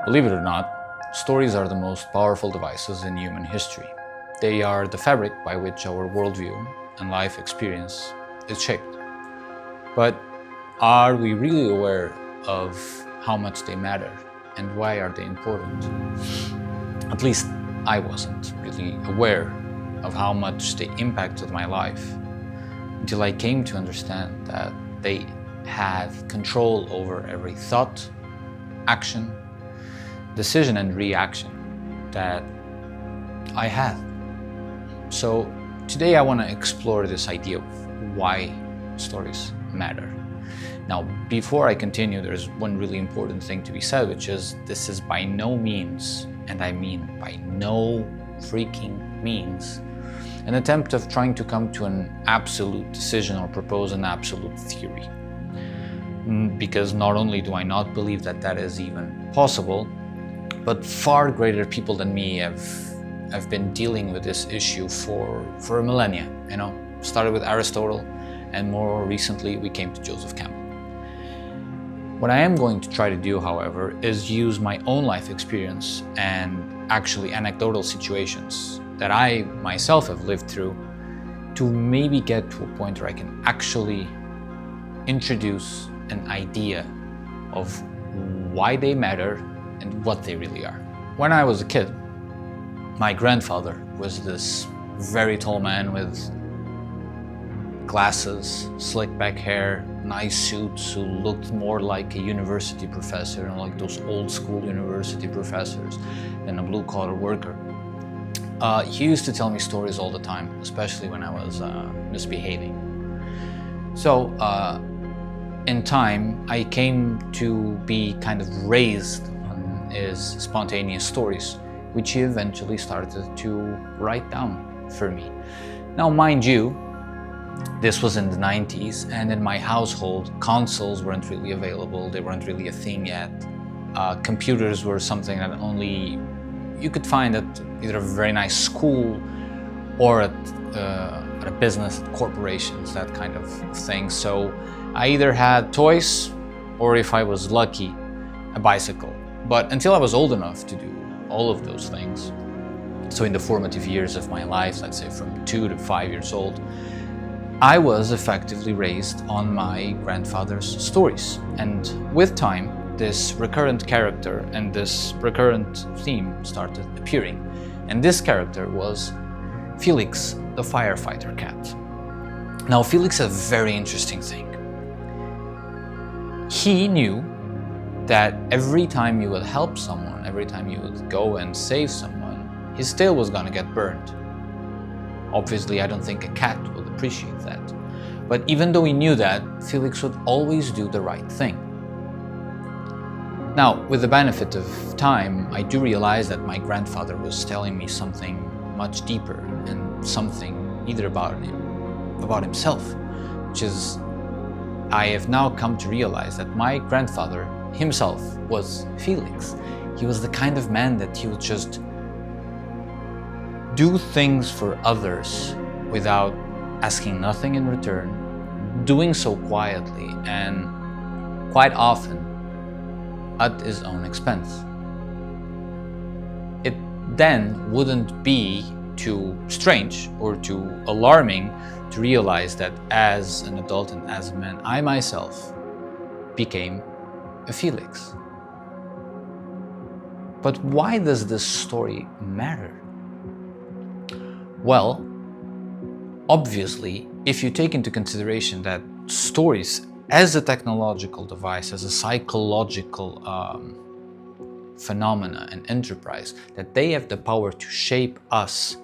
Believe it or not, stories are the most powerful devices in human history. They are the fabric by which our worldview and life experience is shaped. But are we really aware of how much they matter and why are they important? At least I wasn't really aware of how much they impacted my life until I came to understand that they have control over every thought, action, decision and reaction that I had. So today I want to explore this idea of why stories matter. Now, before I continue, there's one really important thing to be said, which is this is by no means, and I mean by no freaking means, an attempt of trying to come to an absolute decision or propose an absolute theory. Because not only do I not believe that that is even possible, but far greater people than me have been dealing with this issue for a millennia. Started with Aristotle, and more recently we came to Joseph Campbell. What I am going to try to do, however, is use my own life experience and actually anecdotal situations that I myself have lived through to maybe get to a point where I can actually introduce an idea of why they matter and what they really are. When I was a kid, my grandfather was this very tall man with glasses, slick back hair, nice suits, who looked more like a university professor and like those old school university professors than a blue-collar worker. He used to tell me stories all the time, especially when I was misbehaving. So in time, I came to be kind of raised on his spontaneous stories, which he eventually started to write down for me. Now, mind you, this was in the 90s, and in my household, consoles weren't really available. They weren't really a thing yet. Computers were something that only you could find at either a very nice school or at a business, corporations, that kind of thing. So I either had toys or, if I was lucky, a bicycle. But until I was old enough to do all of those things, so in the formative years of my life, let's say from 2 to 5 years old, I was effectively raised on my grandfather's stories. And with time, this recurrent character and this recurrent theme started appearing. And this character was Felix, the firefighter cat. Now, Felix is a very interesting thing. He knew that every time you would help someone, every time you would go and save someone, his tail was gonna get burned. Obviously, I don't think a cat would appreciate that. But even though he knew that, Felix would always do the right thing. Now, with the benefit of time, I do realize that my grandfather was telling me something much deeper and something either about himself, which is, I have now come to realize that my grandfather himself was Felix. He was the kind of man that he would just do things for others without asking nothing in return, doing so quietly and quite often at his own expense. It then wouldn't be too strange or too alarming to realize that as an adult and as a man, I myself became a Felix. But why does this story matter? Well, obviously, if you take into consideration that stories as a technological device, as a psychological phenomena and enterprise, that they have the power to shape us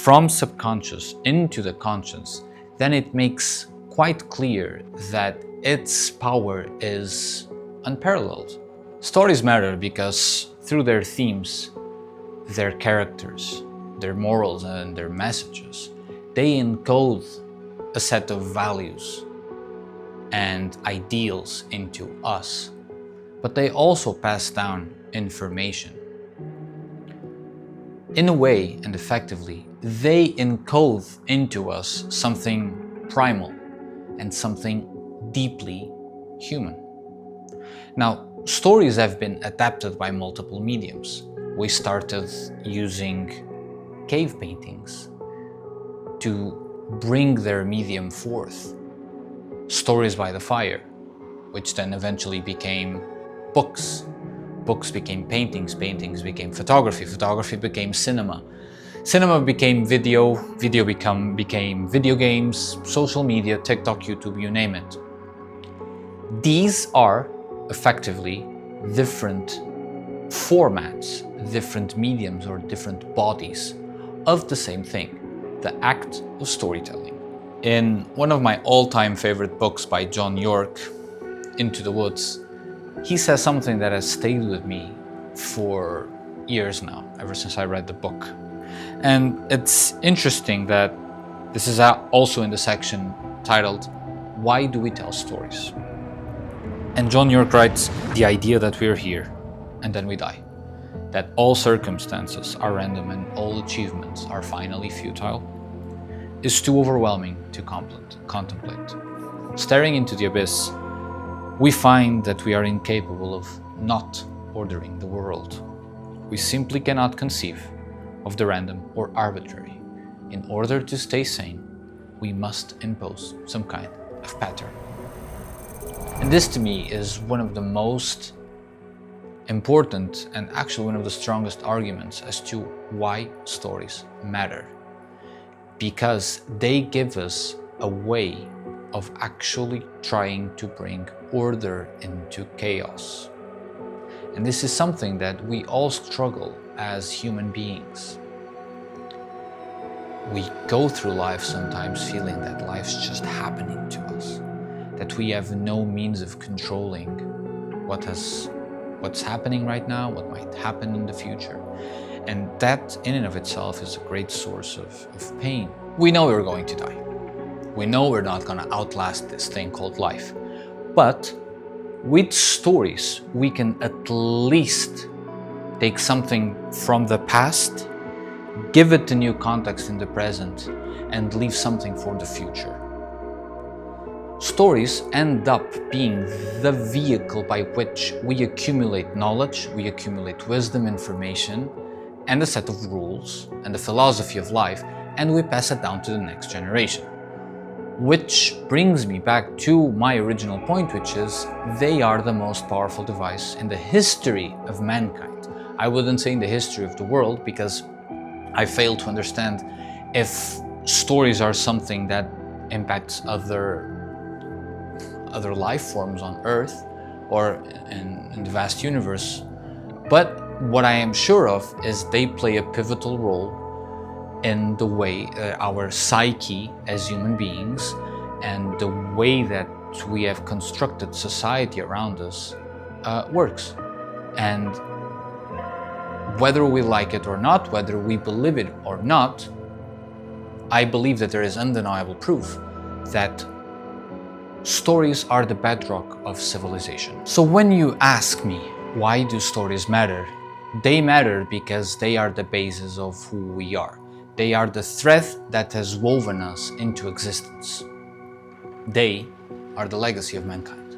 from subconscious into the conscious, then it makes quite clear that its power is unparalleled. Stories matter because through their themes, their characters, their morals and their messages, they encode a set of values and ideals into us, but they also pass down information. In a way and effectively, they encode into us something primal and something deeply human. Now, Stories have been adapted by multiple mediums. We started using cave paintings to bring their medium forth. Stories by the fire, which then eventually became books. Books became paintings, paintings became photography, photography became cinema. Cinema became video, video became video games, social media, TikTok, YouTube, you name it. These are effectively different formats, different mediums or different bodies of the same thing, the act of storytelling. In one of my all-time favorite books by John York, Into the Woods, he says something that has stayed with me for years now, ever since I read the book. And it's interesting that this is also in the section titled, Why Do We Tell Stories? And John York writes, the idea that we're here and then we die, that all circumstances are random and all achievements are finally futile, is too overwhelming to contemplate. Staring into the abyss, we find that we are incapable of not ordering the world. We simply cannot conceive of the random or arbitrary. In order to stay sane, we must impose some kind of pattern. And this to me is one of the most important and actually one of the strongest arguments as to why stories matter. Because they give us a way of actually trying to bring order into chaos. And this is something that we all struggle as human beings. We go through life sometimes feeling that life's just happening to us, that we have no means of controlling what's happening right now, what might happen in the future. And that in and of itself is a great source of pain. We know we're going to die. We know we're not going to outlast this thing called life. But with stories, we can at least take something from the past, give it a new context in the present, and leave something for the future. Stories end up being the vehicle by which we accumulate knowledge, we accumulate wisdom, information, and a set of rules, and a philosophy of life, and we pass it down to the next generation. Which brings me back to my original point, which is they are the most powerful device in the history of mankind. I wouldn't say in the history of the world, because I fail to understand if stories are something that impacts other life forms on Earth or in the vast universe. But what I am sure of is they play a pivotal role in the way our psyche as human beings and the way that we have constructed society around us works. And whether we like it or not, whether we believe it or not, I believe that there is undeniable proof that stories are the bedrock of civilization. So when you ask me, why do stories matter? They matter because they are the basis of who we are. They are the thread that has woven us into existence. They are the legacy of mankind.